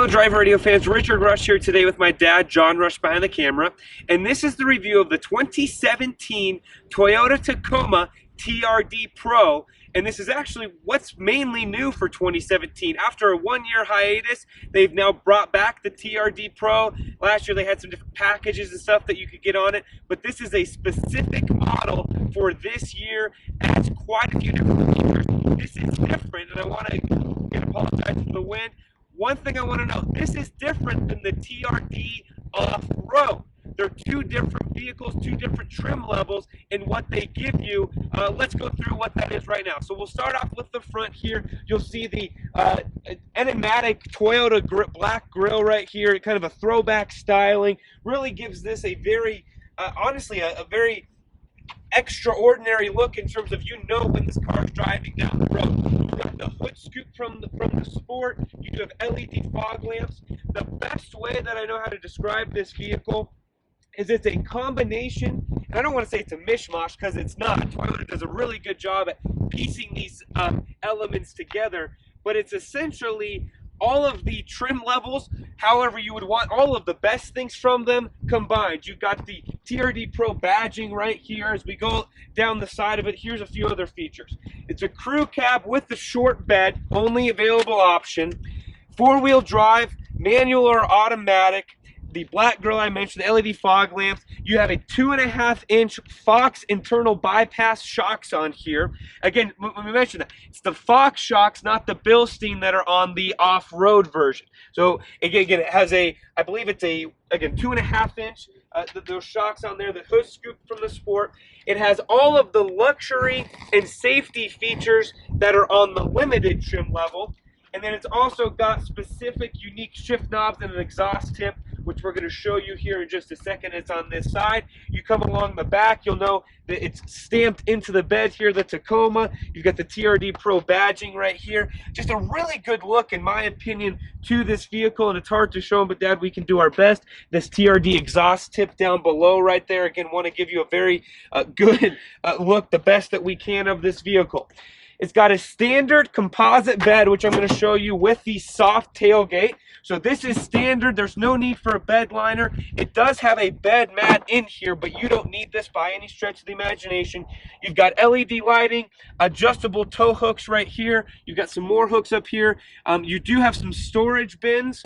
Hello Driver Radio fans, Richard Rush here today with my dad, John Rush, behind the camera. And this is the review of the 2017 Toyota Tacoma TRD Pro. And this is actually what's mainly new for 2017. After a one-year hiatus, they've now brought back the TRD Pro. Last year they had some different packages and stuff that you could get on it. But this is a specific model for this year. It has quite a few different features. This is different, and I want to apologize for the wind. One thing I want to know, this is different than the TRD Off-Road. They're two different vehicles, two different trim levels in what they give you. Let's go through what that is right now. So we'll start off with the front here. You'll see the enigmatic Toyota black grille right here, kind of a throwback styling. Really gives this a very, honestly, a very extraordinary look in terms of when this car is driving down the road. You've got the hood scoop from the Sport. You do have LED fog lamps. The best way that I know how to describe this vehicle is it's a combination, and I don't want to say it's a mishmash because it's not. Toyota does a really good job at piecing these elements together, but it's essentially all of the trim levels, however you would want, all of the best things from them combined. You've got the TRD Pro badging right here. As we go down the side of it, here's a few other features. It's a crew cab with the short bed, only available option. Four-wheel drive, manual or automatic. The black grille I mentioned, the LED fog lamps. You have a 2.5-inch Fox internal bypass shocks on here. Again, when we mentioned that, it's the Fox shocks, not the Bilstein that are on the off-road version. So again, it has I believe it's again 2.5-inch. Those shocks on there, the hood scoop from the Sport. It has all of the luxury and safety features that are on the limited trim level. And then it's also got specific unique shift knobs and an exhaust tip, which we're going to show you here in just a second. It's on this side. You come along the back, you'll know that it's stamped into the bed here, the Tacoma. You've got the TRD Pro badging right here. Just a really good look, in my opinion, to this vehicle, and it's hard to show them, but Dad, we can do our best. This TRD exhaust tip down below right there. Again, want to give you a very good look, the best that we can of this vehicle. It's got a standard composite bed, which I'm going to show you with the soft tailgate. So this is standard. There's no need for a bed liner. It does have a bed mat in here, but you don't need this by any stretch of the imagination. You've got LED lighting, adjustable tow hooks right here. You've got some more hooks up here. You do have some storage bins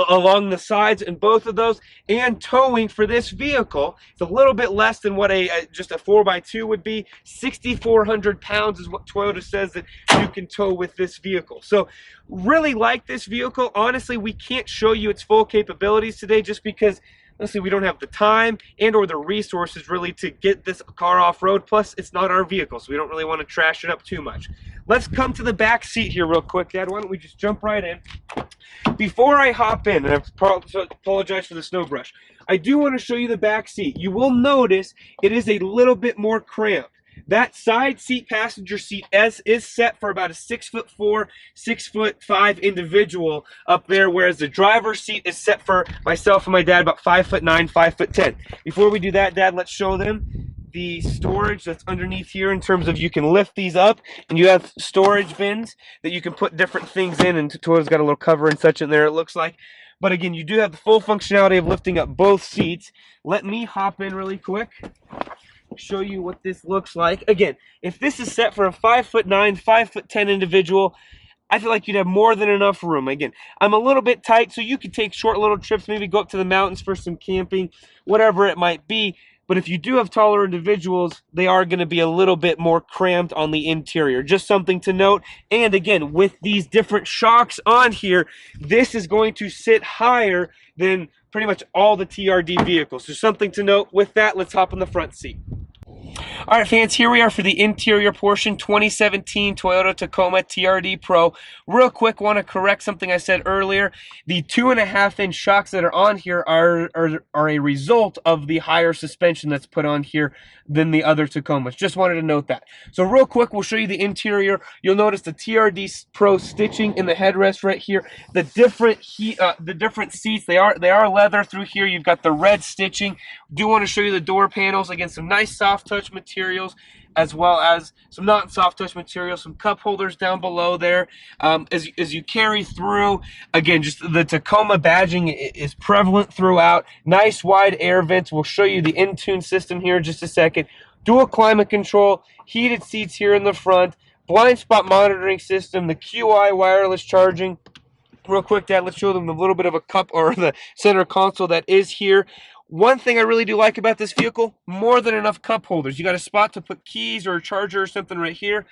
along the sides in both of those, and towing for this vehicle. It's a little bit less than what just a 4x2 would be. 6,400 pounds is what Toyota says that you can tow with this vehicle. So really like this vehicle. Honestly, we can't show you its full capabilities today just because honestly we don't have the time and or the resources really to get this car off-road. Plus it's not our vehicle, so we don't really want to trash it up too much. Let's come to the back seat here real quick, Dad. Why don't we just jump right in? Before I hop in, and I apologize for the snow brush, I do want to show you the back seat. You will notice it is a little bit more cramped. That side seat, passenger seat, is set for about a 6'4", 6'5" individual up there, whereas the driver's seat is set for myself and my dad, about 5'9", 5'10". Before we do that, Dad, let's show them the storage that's underneath here in terms of you can lift these up, and you have storage bins that you can put different things in, and Toyota's got a little cover and such in there, it looks like. But again, you do have the full functionality of lifting up both seats. Let me hop in really quick, show you what this looks like. Again, if this is set for a 5'9", 5'10" individual, I feel like you'd have more than enough room. Again, I'm a little bit tight, so you could take short little trips, maybe go up to the mountains for some camping, whatever it might be. But if you do have taller individuals, they are going to be a little bit more cramped on the interior. Just something to note. And again, with these different shocks on here, this is going to sit higher than pretty much all the TRD vehicles. So something to note. With that, let's hop in the front seat. All right, fans, here we are for the interior portion, 2017 Toyota Tacoma TRD Pro. Real quick, want to correct something I said earlier. The 2.5-inch shocks that are on here are a result of the higher suspension that's put on here than the other Tacomas. Just wanted to note that. So real quick, we'll show you the interior. You'll notice the TRD Pro stitching in the headrest right here. The different seats, they are leather through here. You've got the red stitching. Do want to show you the door panels. Again, some nice soft touch touch materials, as well as some not soft touch materials, some cup holders down below there. As you carry through, again, just the Tacoma badging is prevalent throughout. Nice wide air vents. We'll show you the Intune system here in just a second. Dual climate control, heated seats here in the front, blind spot monitoring system, the QI wireless charging. Real quick, Dad, let's show them a little bit of a cup or the center console that is here. One thing I really do like about this vehicle, more than enough cup holders. You got a spot to put keys or a charger or something right here.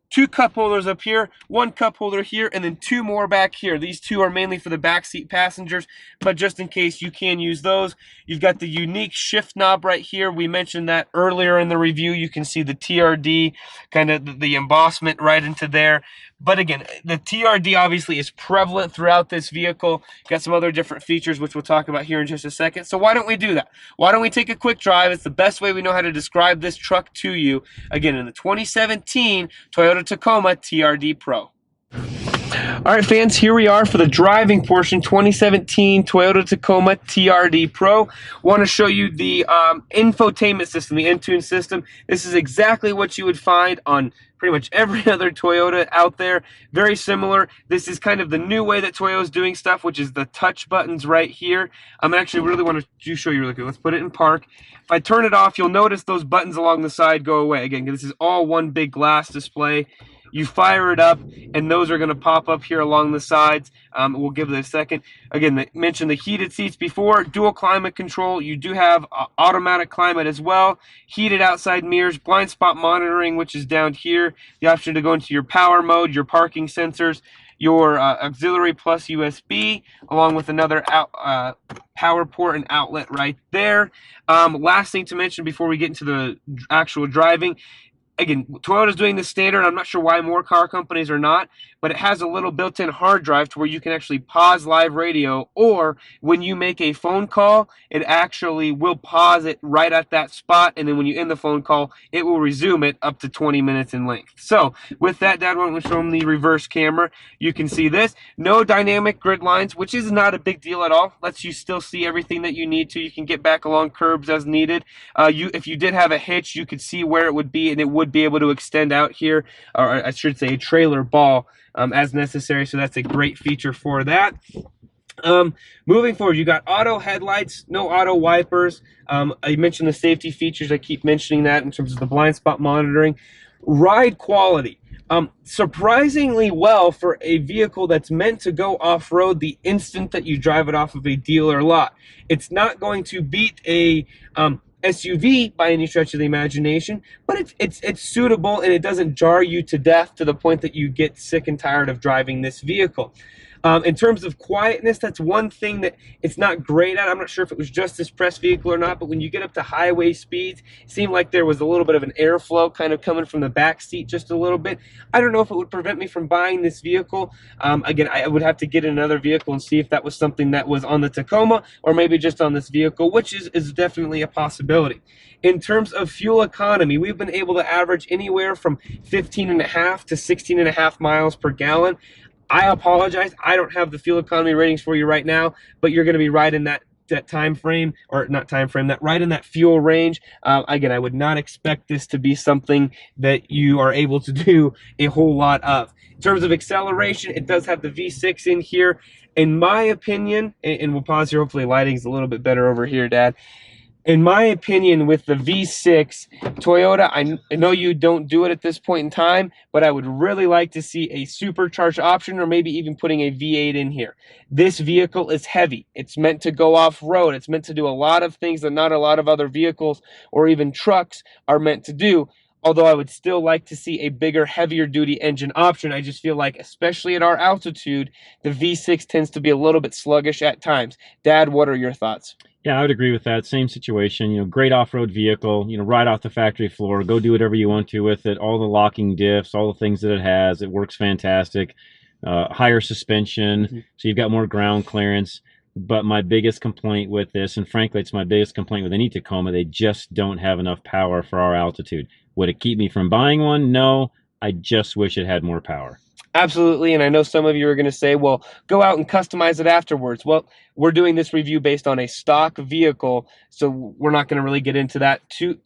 2 cup holders up here, 1 cup holder here, and then 2 more back here. These 2 are mainly for the backseat passengers, but just in case, you can use those. You've got the unique shift knob right here. We mentioned that earlier in the review. You can see the TRD, kind of the embossment right into there. But again, the TRD obviously is prevalent throughout this vehicle. Got some other different features, which we'll talk about here in just a second. So why don't we do that? Why don't we take a quick drive? It's the best way we know how to describe this truck to you. Again, in the 2017 Toyota Tacoma TRD Pro. All right, fans, here we are for the driving portion, 2017 Toyota Tacoma TRD Pro. Want to show you the infotainment system, the Intune system. This is exactly what you would find on pretty much every other Toyota out there. Very similar. This is kind of the new way that Toyota's doing stuff, which is the touch buttons right here. I'm actually really want to show you really quick. Let's put it in park. If I turn it off, you'll notice those buttons along the side go away. Again, this is all one big glass display. You fire it up, and those are going to pop up here along the sides. We'll give it a second. Again, I mentioned the heated seats before. Dual climate control. You do have automatic climate as well. Heated outside mirrors. Blind spot monitoring, which is down here. The option to go into your power mode, your parking sensors, your auxiliary plus USB, along with another power port and outlet right there. Last thing to mention before we get into the actual driving, again, Toyota's doing the standard. I'm not sure why more car companies are not, but it has a little built-in hard drive to where you can actually pause live radio, or when you make a phone call, it actually will pause it right at that spot, and then when you end the phone call, it will resume it up to 20 minutes in length. So with that, Dad, why don't we show them the reverse camera? You can see this. No dynamic grid lines, which is not a big deal at all. Lets you still see everything that you need to. You can get back along curbs as needed. If you did have a hitch, you could see where it would be, and it would be able to extend out here, or I should say a trailer ball, as necessary. So that's a great feature for that. Moving forward, you got auto headlights, no auto wipers. I mentioned the safety features. I keep mentioning that in terms of the blind spot monitoring. Ride quality. Surprisingly well for a vehicle that's meant to go off-road the instant that you drive it off of a dealer lot. It's not going to beat a SUV by any stretch of the imagination, but it's suitable, and it doesn't jar you to death to the point that you get sick and tired of driving this vehicle. In terms of quietness, that's one thing that it's not great at. I'm not sure if it was just this press vehicle or not, but when you get up to highway speeds, it seemed like there was a little bit of an airflow kind of coming from the back seat just a little bit. I don't know if it would prevent me from buying this vehicle. Again, I would have to get another vehicle and see if that was something that was on the Tacoma or maybe just on this vehicle, which is definitely a possibility. In terms of fuel economy, we've been able to average anywhere from 15.5 to 16.5 miles per gallon. I apologize, I don't have the fuel economy ratings for you right now, but you're going to be right in that time frame, or not time frame, that right in that fuel range. Again, I would not expect this to be something that you are able to do a whole lot of. In terms of acceleration, it does have the V6 in here. In my opinion, and we'll pause here, hopefully lighting's a little bit better over here, Dad. In my opinion, with the V6, Toyota, I know you don't do it at this point in time, but I would really like to see a supercharged option, or maybe even putting a V8 in here. This vehicle is heavy. It's meant to go off-road. It's meant to do a lot of things that not a lot of other vehicles or even trucks are meant to do. Although I would still like to see a bigger, heavier duty engine option. I just feel like, especially at our altitude, the V6 tends to be a little bit sluggish at times. Dad, what are your thoughts? Yeah, I would agree with that. Same situation, great off-road vehicle, right off the factory floor. Go do whatever you want to with it. All the locking diffs, all the things that it has. It works fantastic. Higher suspension, so you've got more ground clearance. But my biggest complaint with this, and frankly, it's my biggest complaint with any Tacoma, they just don't have enough power for our altitude. Would it keep me from buying one? No. I just wish it had more power. Absolutely, and I know some of you are going to say, well, go out and customize it afterwards. Well, we're doing this review based on a stock vehicle, so we're not going to really get into that. Two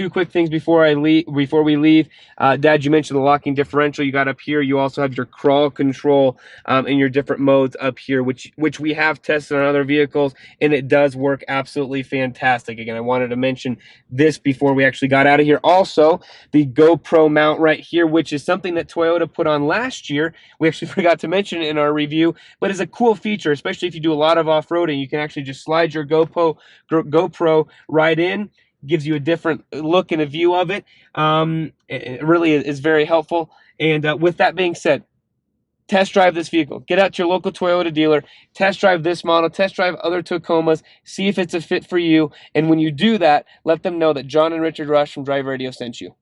quick things before we leave. Dad, you mentioned the locking differential you got up here. You also have your crawl control and your different modes up here, which we have tested on other vehicles, and it does work absolutely fantastic. Again, I wanted to mention this before we actually got out of here. Also, the GoPro mount right here, which is something that Toyota put on last year. We actually forgot to mention it in our review, but it's a cool feature, especially if you do a lot of off-roading. You can actually just slide your GoPro right in. Gives you a different look and a view of it. It really is very helpful. And with that being said, test drive this vehicle. Get out to your local Toyota dealer, test drive this model, test drive other Tacomas, see if it's a fit for you. And when you do that, let them know that John and Richard Rush from Drive Radio sent you.